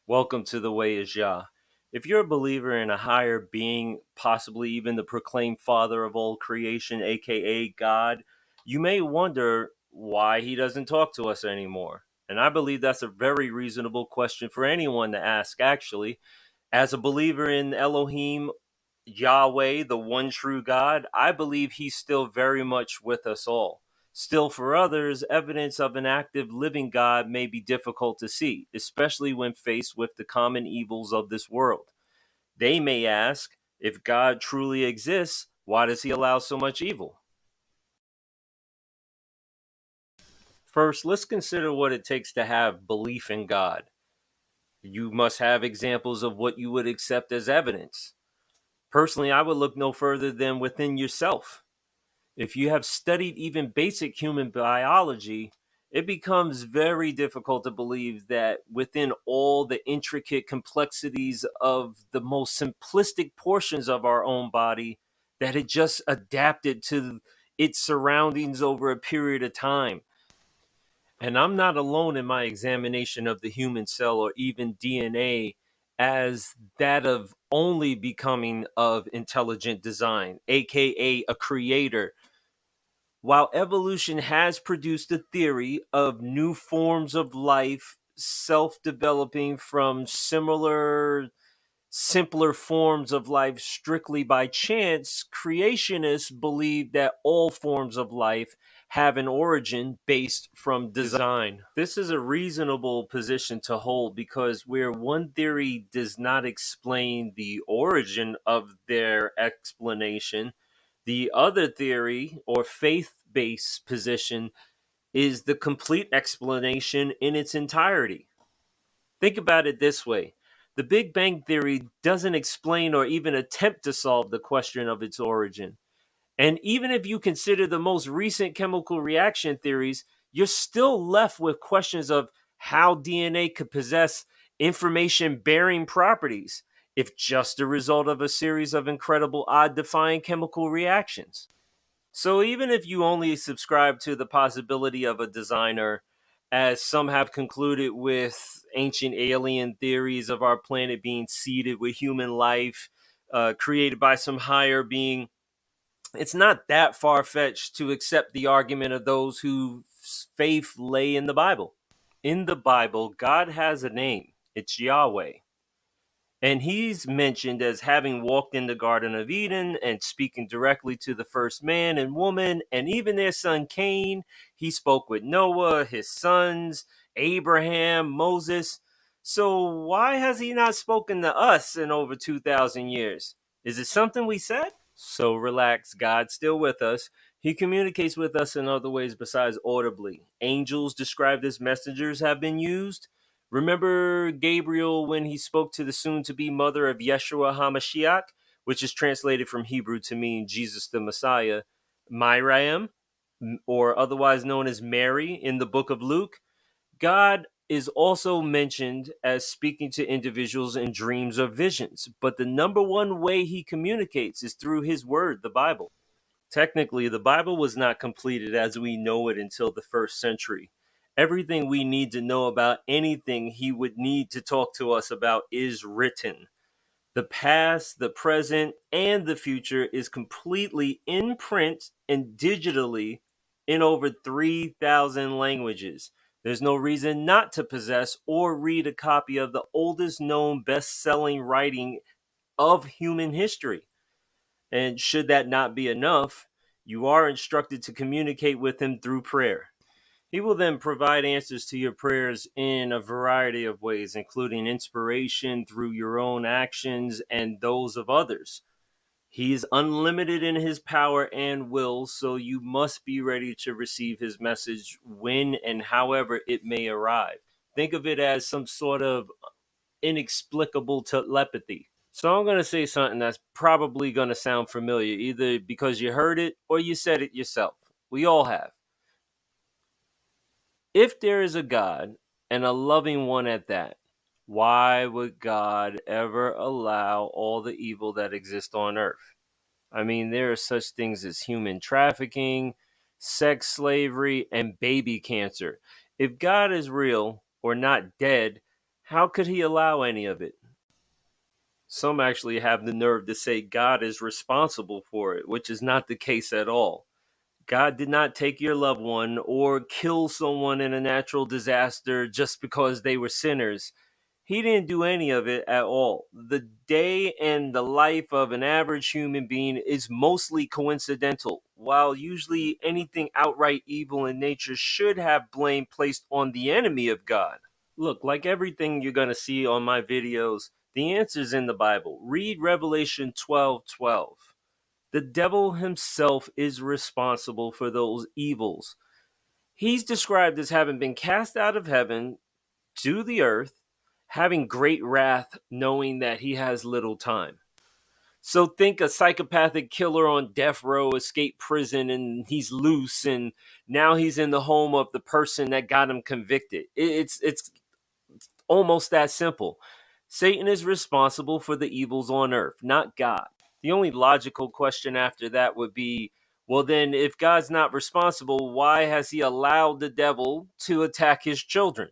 Welcome to The Way is Yah. If you're a believer in a higher being, possibly even the proclaimed father of all creation, aka God, you may wonder why he doesn't talk to us anymore. And I believe that's a very reasonable question for anyone to ask, actually. As a believer in Elohim, Yahweh, the one true God, I believe he's still very much with us all. Still, for others, evidence of an active living God may be difficult to see, especially when faced with the common evils of this world. They may ask, if God truly exists, why does he allow so much evil? First, let's consider what it takes to have belief in God. You must have examples of what you would accept as evidence. Personally, I would look no further than within yourself. If you have studied even basic human biology, it becomes very difficult to believe that within all the intricate complexities of the most simplistic portions of our own body, that it just adapted to its surroundings over a period of time. And I'm not alone in my examination of the human cell or even DNA as that of only becoming of intelligent design, aka a creator. While evolution has produced a theory of new forms of life self developing from simpler forms of life strictly by chance, creationists believe that all forms of life have an origin based from design. This is a reasonable position to hold because where one theory does not explain the origin of their explanation, the other theory or faith based position is the complete explanation in its entirety. Think about it this way: the Big Bang Theory doesn't explain or even attempt to solve the question of its origin. And even if you consider the most recent chemical reaction theories, you're still left with questions of how DNA could possess information bearing properties if just a result of a series of incredible odd defying chemical reactions. So even if you only subscribe to the possibility of a designer, as some have concluded with ancient alien theories of our planet being seeded with human life, created by some higher being, it's not that far fetched to accept the argument of those whose faith lay in the Bible. In the Bible, God has a name. It's Yahweh. And he's mentioned as having walked in the Garden of Eden and speaking directly to the first man and woman, and even their son Cain. He spoke with Noah, his sons, Abraham, Moses. So why has he not spoken to us in over 2,000 years? Is it something we said? So relax, God's still with us. He communicates with us in other ways besides audibly. Angels described as messengers have been used. Remember Gabriel when he spoke to the soon to be mother of Yeshua HaMashiach, which is translated from Hebrew to mean Jesus the Messiah, Miriam, or otherwise known as Mary in the book of Luke? God is also mentioned as speaking to individuals in dreams or visions, but the number one way he communicates is through his word, the Bible. Technically, the Bible was not completed as we know it until the first century. Everything we need to know about anything he would need to talk to us about is written. The past, the present, and the future is completely in print and digitally in over 3,000 languages. There's no reason not to possess or read a copy of the oldest known best selling writing of human history. And should that not be enough, you are instructed to communicate with him through prayer. He will then provide answers to your prayers in a variety of ways, including inspiration through your own actions and those of others. He is unlimited in his power and will, so you must be ready to receive his message when and however it may arrive. Think of it as some sort of inexplicable telepathy. So I'm going to say something that's probably going to sound familiar, either because you heard it or you said it yourself. We all have. If there is a God, and a loving one at that, why would God ever allow all the evil that exists on earth? I mean, there are such things as human trafficking, sex slavery, and baby cancer. If God is real or not dead, How could he allow any of it? Some actually have the nerve to say God is responsible for it, which is not the case at all. God did not take your loved one or kill someone in a natural disaster just because they were sinners. He didn't do any of it at all. The day and the life of an average human being is mostly coincidental, while usually anything outright evil in nature should have blame placed on the enemy of God. Look, like everything you're going to see on my videos, the answer's in the Bible. Read Revelation 12:12. The devil himself is responsible for those evils. He's described as having been cast out of heaven to the earth, having great wrath, knowing that he has little time. So think a psychopathic killer on death row escaped prison and he's loose and now he's in the home of the person that got him convicted. It's almost that simple. Satan is responsible for the evils on earth, not God. The only logical question after that would be, well, then, if God's not responsible, why has he allowed the devil to attack his children?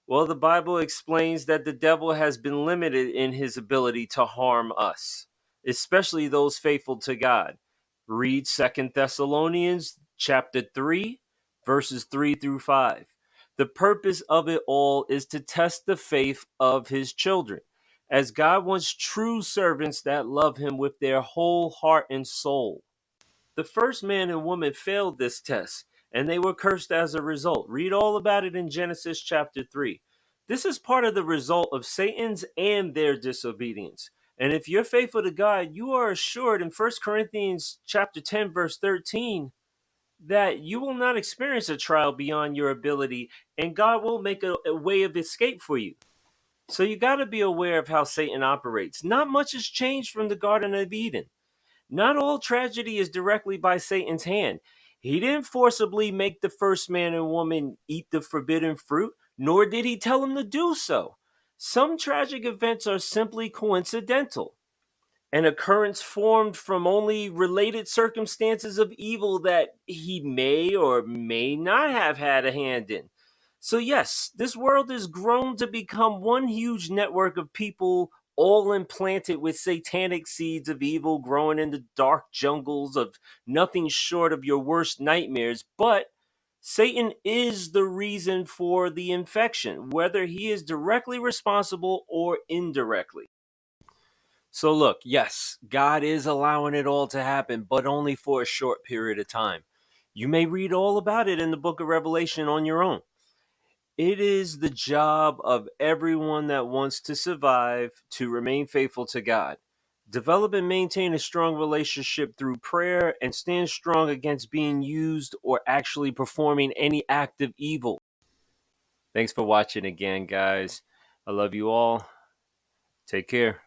Well, the Bible explains that the devil has been limited in his ability to harm us, especially those faithful to God. Read 2 Thessalonians chapter 3, verses 3 through 5. The purpose of it all is to test the faith of his children, as God wants true servants that love him with their whole heart and soul. The first man and woman failed this test, and they were cursed as a result. Read all about it in Genesis chapter 3. This is part of the result of Satan's and their disobedience. And if you're faithful to God, you are assured in 1 Corinthians chapter 10, verse 13, that you will not experience a trial beyond your ability, and God will make a way of escape for you. So you got to be aware of how Satan operates. Not much has changed from the Garden of Eden. Not all tragedy is directly by Satan's hand. He didn't forcibly make the first man and woman eat the forbidden fruit, nor did he tell them to do so. Some tragic events are simply coincidental, an occurrence formed from only related circumstances of evil that he may or may not have had a hand in. So, yes, this world is grown to become one huge network of people all implanted with satanic seeds of evil growing in the dark jungles of nothing short of your worst nightmares. But Satan is the reason for the infection, whether he is directly responsible or indirectly. So look, yes, God is allowing it all to happen, but only for a short period of time. You may read all about it in the book of Revelation on your own. It is the job of everyone that wants to survive to remain faithful to God. Develop and maintain a strong relationship through prayer and stand strong against being used or actually performing any act of evil. Thanks for watching again, guys. I love you all. Take care.